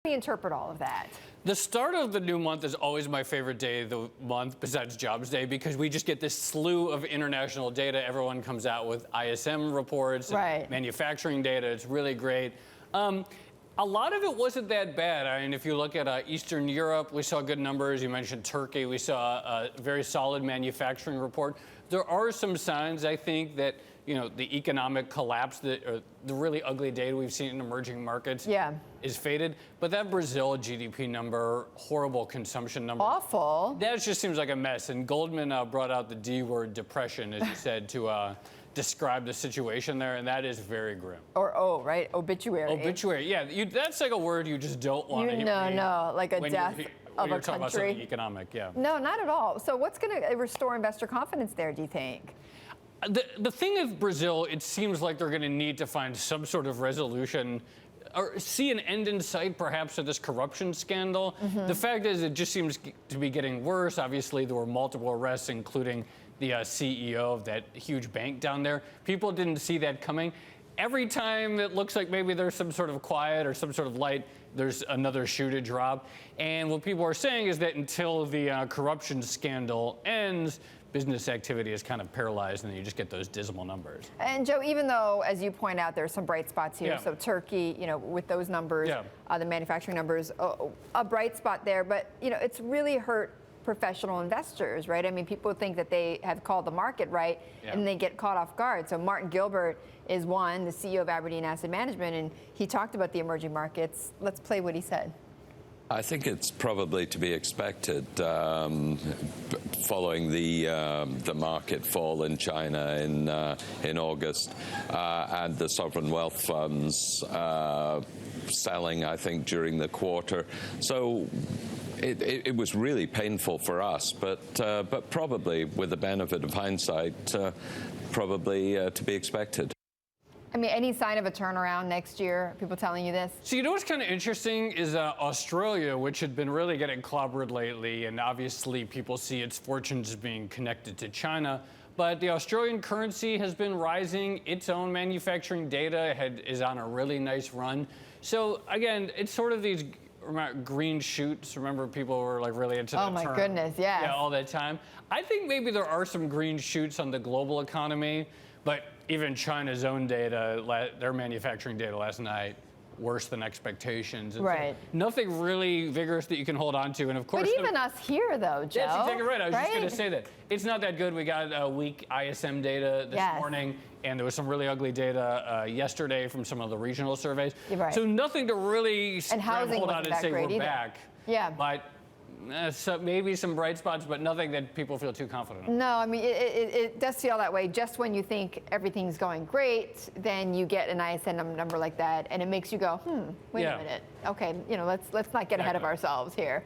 do you interpret all of that? The start of the new month is always my favorite day of the month, besides Jobs Day, because we just get this slew of international data. Everyone comes out with ISM reports, and manufacturing data. It's really great. A lot of it wasn't that bad. I mean, if you look at Eastern Europe, we saw good numbers. You mentioned Turkey. We saw a very solid manufacturing report. There are some signs, I think, that the economic collapse, the really ugly data we've seen in emerging markets is faded. But that Brazil GDP number, horrible consumption number. Awful. That just seems like a mess. And Goldman brought out the D word, depression, as he said, to describe the situation there, and that is very grim. Or right? Obituary. Obituary, yeah. That's like a word you just don't want to hear. No, like a death of a talking about something economic, yeah. No, not at all. So what's going to restore investor confidence there, do you think? The thing with Brazil, it seems like they're going to need to find some sort of resolution or see an end in sight, perhaps, to this corruption scandal. The fact is, it just seems to be getting worse. Obviously, there were multiple arrests, including the CEO of that huge bank down there. People didn't see that coming. Every time it looks like maybe there's some sort of quiet or some sort of light, there's another shoe to drop. And what people are saying is that until the corruption scandal ends, business activity is kind of paralyzed, and then you just get those dismal numbers. And Joe, even though, as you point out, there's some bright spots here. So Turkey, with those numbers, the manufacturing numbers, a bright spot there. But it's really hurt professional investors, right? I mean, people think that they have called the market right, and they get caught off guard. So Martin Gilbert is one, the CEO of Aberdeen Asset Management, and he talked about the emerging markets. Let's play what he said. I think it's probably to be expected following the market fall in China in August and the sovereign wealth funds selling, I think, during the quarter. So it was really painful for us, but probably with the benefit of hindsight, probably to be expected. I mean, any sign of a turnaround next year? People telling you this? So what's kind of interesting is Australia, which had been really getting clobbered lately, and obviously people see its fortunes as being connected to China. But the Australian currency has been rising. Its own manufacturing data is on a really nice run. So again, it's sort of these green shoots. Remember, people were like really into that term. Oh my goodness, yeah, all that time. I think maybe there are some green shoots on the global economy, but even China's own data, their manufacturing data last night, worse than expectations. And so nothing really vigorous that you can hold on to. And of course, but even us here, though, Joe. That's exactly right. I was just going to say that. It's not that good. We got weak ISM data this morning, and there was some really ugly data yesterday from some of the regional surveys. So nothing to really hold on and say we're back. But so maybe some bright spots, but nothing that people feel too confident in. No, I mean, it does feel that way. Just when you think everything's going great, then you get an ISM number like that, and it makes you go, wait a minute. Okay, let's not get ahead of ourselves here.